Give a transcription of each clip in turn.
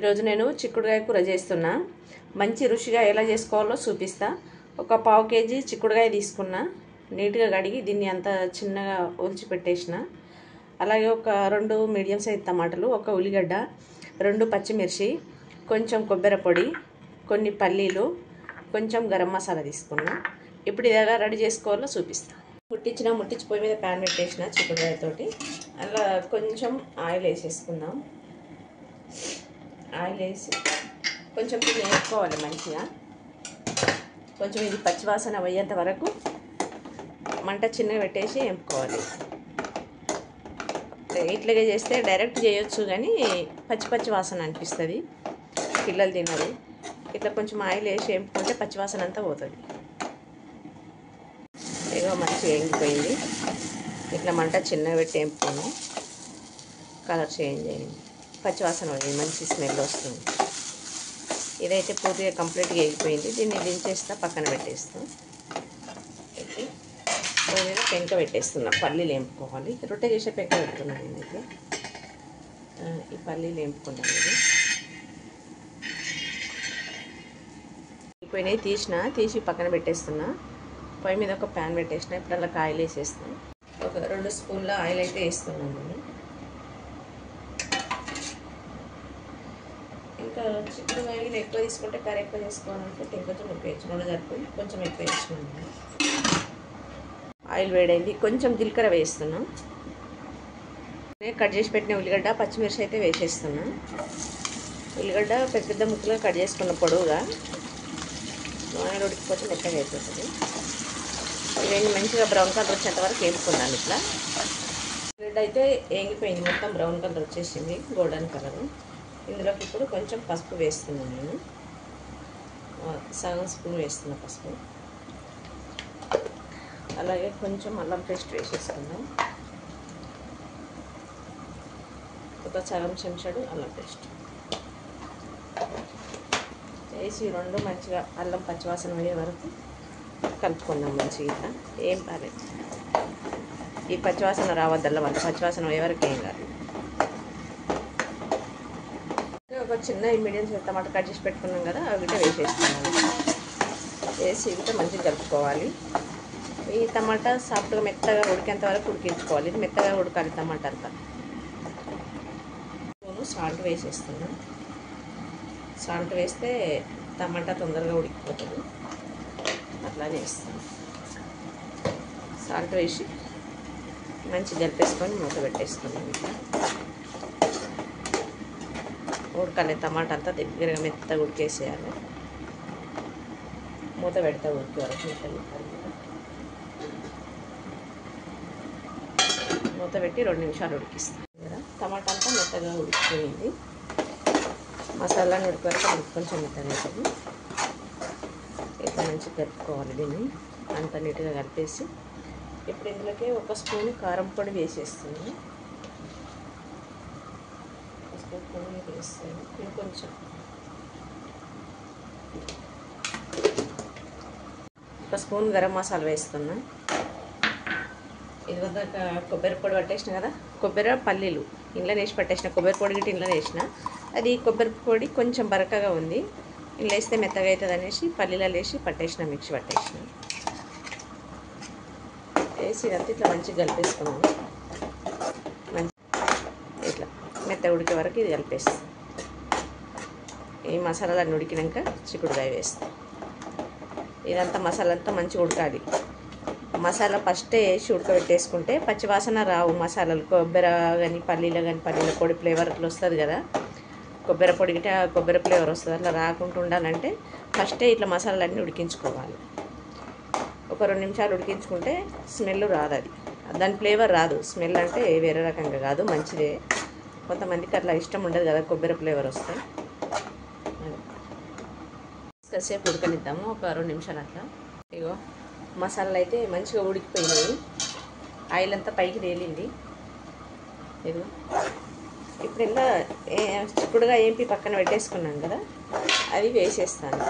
ఈరోజు నేను చిక్కుడుకాయ కూర చేస్తున్నా. మంచి రుచిగా ఎలా చేసుకోవాలో చూపిస్తా. ఒక పావు కేజీ చిక్కుడుకాయ తీసుకున్నా, నీట్గా కడిగి దీన్ని అంత చిన్నగా ఒలిచి పెట్టేసిన. అలాగే ఒక 2 మీడియం సైజ్ టమాటాలు, ఒక ఉల్లిగడ్డ, 2 పచ్చిమిర్చి, కొంచెం కొబ్బరి పొడి, కొన్ని పల్లీలు, కొంచెం గరం మసాలా తీసుకున్నా. ఇప్పుడు ఇది ఎలా రెడీ చేసుకోవాలో చూపిస్తా. ముట్టించి పొయ్యి మీద ప్యాన్ పెట్టేసిన చిక్కుడుకాయతోటి. అలా కొంచెం ఆయిల్ వేసేసుకుందాం. ఆయిల్ వేసి కొంచెం దీన్ని వేసుకోవాలి మంచిగా. కొంచెం ఇది పచ్చివాసన పోయేంత వరకు మంట చిన్నగా పెట్టేసి వేపుకోవాలి. ఇట్లాగే చేస్తే డైరెక్ట్ చేయొచ్చు, కానీ పచ్చి వాసన అనిపిస్తుంది, పిల్లలు తినరు. ఇట్లా కొంచెం ఆయిల్ వేసి వేపుకుంటే పచ్చివాసన అంతా పోతుంది. ఏదో మంచిగా వేగిపోయింది. ఇట్లా మంట చిన్నగా పెట్టి వేపుకొని కలర్ చేంజ్ అయ్యింది, పచ్చివాసన పోయింది, మంచి స్మెల్ వస్తుంది. ఇదైతే పూర్తిగా కంప్లీట్గా వేగిపోయింది. దీన్ని దించేస్తా, పక్కన పెట్టేస్తాం. పెట్టి మీద పెంక పెట్టేస్తున్నా. పల్లీలు వేపుకోవాలి. రొట్టె చేసే పెంక పెడుతున్నాను నేనైతే. ఈ పల్లీలు వేపుకుంటాను. ఇది వేగిపోయినాయి, తీసి పక్కన పెట్టేస్తున్నా. పొయ్యి మీద ఒక ప్యాన్ పెట్టేసిన. ఇప్పుడు అలా ఆయిల్ వేసేస్తాను. ఒక 2 స్పూన్ల ఆయిల్ అయితే వేస్తున్నాను నేను. ఇంకా చిక్కుడుకాయలు ఎక్కువ తీసుకుంటే కర్రీ ఎక్కువ చేసుకోవాలనుకుంటే ఇంకొంచెం ఎక్కువ వేయచ్చు. 2 సరిపోయి కొంచెం ఎక్కువ వేసుకున్నాను. ఆయిల్ వేడైంది. కొంచెం జీలకర్ర వేస్తున్నాం. నేను కట్ చేసి పెట్టిన ఉల్లిగడ్డ, పచ్చిమిర్చి అయితే వేసేస్తున్నా. ఉల్లిగడ్డ పెద్ద ముక్కలుగా కట్ చేసుకున్న పొడవుగా. నూనెలో ఉడికిపోతే మెత్తగా అయిపోతుంది. ఇవన్నీ మంచిగా బ్రౌన్ కలర్ వచ్చేంత వరకు వేపుకున్నాను. ఇట్లా ఉల్లిగడ్డ అయితే వేగిపోయింది, మొత్తం బ్రౌన్ కలర్ వచ్చేసింది, గోల్డెన్ కలర్. ఇందులోకి ఇప్పుడు కొంచెం పసుపు వేస్తున్నాను నేను. సగం స్పూన్ వేస్తున్నా పసుపు. అలాగే కొంచెం అల్లం పేస్ట్ వేసేసుకుందాం. ఒక సగం చెంచాడు అల్లం పేస్ట్ వేసి 2 మంచిగా అల్లం పచ్చివాసన అయ్యే వరకు కలుపుకుందాం. మంచిగా ఇట్లా ఏం కాలేదు. ఈ పచ్చివాసన రావద్దు, అల్లం అంత పచ్చివాసన అయ్యే వరకు ఏం కాదు. ఒక చిన్న మీడియం సైజ్ టమాటా కట్ చేసి పెట్టుకున్నాం కదా, అవి గిట్ట వేసేసుకున్నాను. వేసి ఇవిట మంచిగా కలుపుకోవాలి. ఈ టమాటా సాఫ్ట్గా మెత్తగా ఉడికేంత వరకు ఉడికించుకోవాలి. ఇది మెత్తగా ఉడకాలి టమాటా అంతా. సాల్ట్ వేసేస్తున్నాను. సాల్ట్ వేస్తే టమాటా తొందరగా ఉడికిపోతుంది. అట్లానే వేస్తాను. సాల్ట్ వేసి మంచిగా కలిపేసుకొని మూత పెట్టేసుకున్నాం. ఇట్లా ఉడకాలి. టమాటా అంతా దగ్గరగా మెత్తగా ఉడికేసేయాలి. మూత పెడతా ఉడికే వరకు. మూత పెట్టి 2 నిమిషాలు ఉడికిస్తాను కదా. టమాటా అంతా మెత్తగా ఉడికిపోయింది. మసాలాని ఉడికే వరకు కొంచెం మెత్తగా అవుతుంది. ఇట్లా మంచిగా కలుపుకోవాలి. దీన్ని అంత నీట్గా కలిపేసి ఇప్పుడు ఇందులోకి 1 స్పూన్ కారం పొడి వేసేస్తుంది. 1 స్పూన్ వేస్తాను. ఇంకొంచెం 1 స్పూన్ గరం మసాలా వేస్తున్నా. ఇది వద్ద కొబ్బరి పొడి పట్టేసిన కదా, కొబ్బరి పల్లీలు ఇంట్లో వేసి పట్టేసిన. కొబ్బరి పొడి గిట్ట ఇంట్లో వేసిన. అది కొబ్బరి పొడి కొంచెం బరకగా ఉంది, ఇంట్లో వేస్తే మెత్తగా అవుతుంది అనేసి పల్లీలలో వేసి పట్టేసిన, మిక్సీ పట్టేసిన. వేసి ఇదంతా ఇట్లా మంచిగా కలిపేసుకున్నాము. ఇట్లా మెత్తగా ఉడికే వరకు ఇది కలిపేస్తాం. ఈ మసాలాలన్నీ ఉడికినాక చిక్కుడుకాయ వేస్తాం. ఇదంతా మసాలా అంతా మంచిగా ఉడకాలి. మసాలా ఫస్టే వేసి ఉడకబెట్టేసుకుంటే పచ్చివాసన రావు మసాలాలు. కొబ్బరి కానీ పల్లీలు కానీ, పల్లీల పొడి ఫ్లేవర్ అట్లా వస్తుంది కదా, కొబ్బరి పొడి గిట్ట కొబ్బరి ఫ్లేవర్ వస్తుంది. అట్లా రాకుండా ఉండాలంటే ఫస్టే ఇట్లా మసాలాలన్నీ ఉడికించుకోవాలి. ఒక 2 నిమిషాలు ఉడికించుకుంటే స్మెల్ రాదు. దాని ఫ్లేవర్ రాదు. స్మెల్ అంటే వేరే రకంగా కాదు, మంచిదే. కొంతమందికి అట్లా ఇష్టం ఉండదు కదా, కొబ్బరి ఫ్లేవర్ వస్తే. కాసేపు ఉడకనిద్దాము, ఒక 2 నిమిషాలు అట్లా. ఇగో మసాలాలు అయితే మంచిగా ఉడికిపోయినాయి. ఆయిల్ అంతా పైకి తేలింది. ఇదిగో ఇప్పుడు ఇలా చిక్కుడుగా ఏంపి పక్కన పెట్టేసుకున్నాం కదా, అది వేసేస్తాను.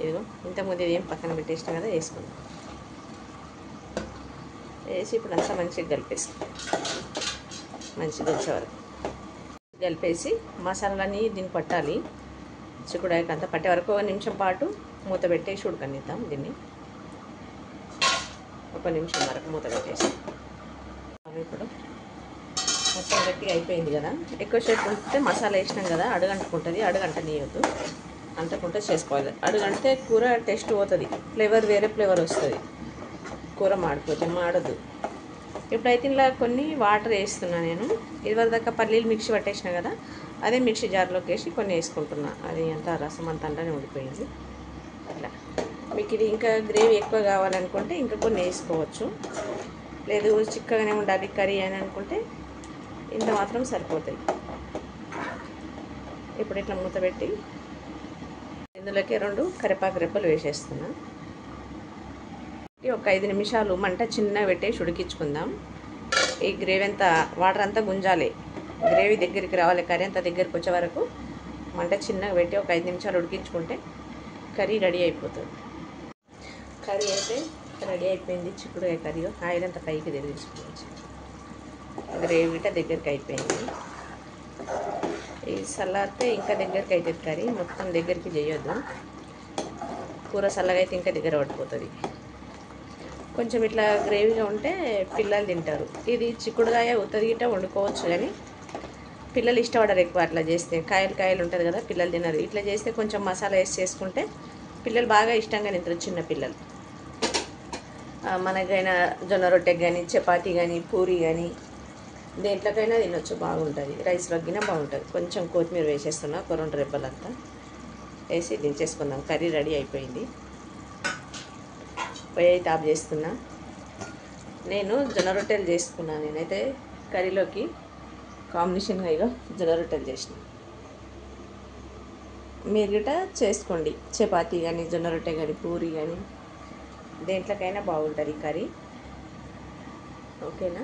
ఇదిగో ఇంతకుముందు ఏం పక్కన పెట్టేసినా కదా, వేసుకున్నాం. వేసి ఇప్పుడు అంతా మంచిగా కలిపేసుకున్నాం. మంచిగా వచ్చే వరకు కలిపేసి మసాలాని దీన్ని పట్టాలి. చిక్కుడుకాయకి అంతా పట్టే వరకు 1 నిమిషం పాటు మూత పెట్టేసి ఉడకనిద్దాం. దీన్ని 1 నిమిషం వరకు మూత పెట్టేసి. ఇప్పుడు మొత్తం గట్టిగా అయిపోయింది కదా. ఎక్కువసేపు ఉంటే మసాలా వేసినాం కదా, అడుగంటుకుంటుంది. అడుగంటనీయొద్దు, అంటకుంటే చేసుకోవాలి. అడుగంటే కూర టేస్ట్ పోతుంది, ఫ్లేవర్ వేరే ఫ్లేవర్ వస్తుంది. కూర మాడిపోతే మాడదు. ఇప్పుడైతే ఇలా కొన్ని వాటర్ వేస్తున్నా నేను. ఇదివరకు దాకా పల్లీలు మిక్సీ పట్టేసిన కదా, అదే మిక్సీ జార్లోకి వేసి కొన్ని వేసుకుంటున్నా. అది అంతా రసం అంతా అంటానే ఉండిపోయింది. ఇట్లా మీకు ఇది ఇంకా గ్రేవీ ఎక్కువ కావాలనుకుంటే ఇంకా కొన్ని వేసుకోవచ్చు. లేదు చిక్కగానే ఉండాలి కర్రీ అని అనుకుంటే ఇంత మాత్రం సరిపోతాయి. ఇప్పుడు ఇట్లా మూత పెట్టి ఇందులోకి 2 కరివేపాకు రెబ్బలు వేసేస్తున్నా. ఒక 5 నిమిషాలు మంట చిన్నగా పెట్టేసి ఉడికించుకుందాం. ఈ గ్రేవీ అంతా వాటర్ అంతా గుంజాలి, గ్రేవీ దగ్గరికి రావాలి. కర్రీ అంతా దగ్గరికి వచ్చే వరకు మంట చిన్నగా పెట్టి ఒక 5 నిమిషాలు ఉడికించుకుంటే కర్రీ రెడీ అయిపోతుంది. కర్రీ అయితే రెడీ అయిపోయింది. చిక్కుడుకాయ కర్రీ ఆయిల్ అంతా పైకి తెగించుకోవచ్చు. గ్రేవీ గిట్ట దగ్గరికి అయిపోయింది. ఈ చల్లారితే ఇంకా దగ్గరికి అవుతుంది కర్రీ. మొత్తం దగ్గరికి చేయొద్దు, కూర చల్లగా అయితే ఇంకా దగ్గర పడిపోతుంది. కొంచెం ఇట్లా గ్రేవీగా ఉంటే పిల్లలు తింటారు. ఇది చిక్కుడుకాయ ఉత్తది గిట్ట వండుకోవచ్చు, కానీ పిల్లలు ఇష్టపడరు ఎక్కువ అట్లా చేస్తే. కాయలు ఉంటుంది కదా, పిల్లలు తినరు. ఇట్లా చేస్తే కొంచెం మసాలా వేసి చేసుకుంటే పిల్లలు బాగా ఇష్టంగా తింటారు. చిన్న పిల్లలు మనకైనా జొన్న రొట్టెకి కానీ, చపాతీ కానీ, పూరి కానీ, దేంట్లోకైనా తినొచ్చు, బాగుంటుంది. రైస్లోకి గిన బాగుంటుంది. కొంచెం కొత్తిమీర వేసేస్తున్నా, ఒక 2 రెబ్బలంతా వేసి దించేసుకుందాం. కర్రీ రెడీ అయిపోయింది. పొయ్యి అయితే ఆఫ్ చేస్తున్నా. నేను జొన్న రొట్టెలు చేసుకున్నాను. నేనైతే కర్రీలోకి కాంబినేషన్గా ఇక జొన్న రొట్టెలు చేసిన. మీరు గిట్ట చేసుకోండి. చపాతీ కానీ, జొన్న రొట్టె కానీ, పూరి కానీ, దేంట్లోకైనా బాగుంటుంది కర్రీ. ఓకేనా?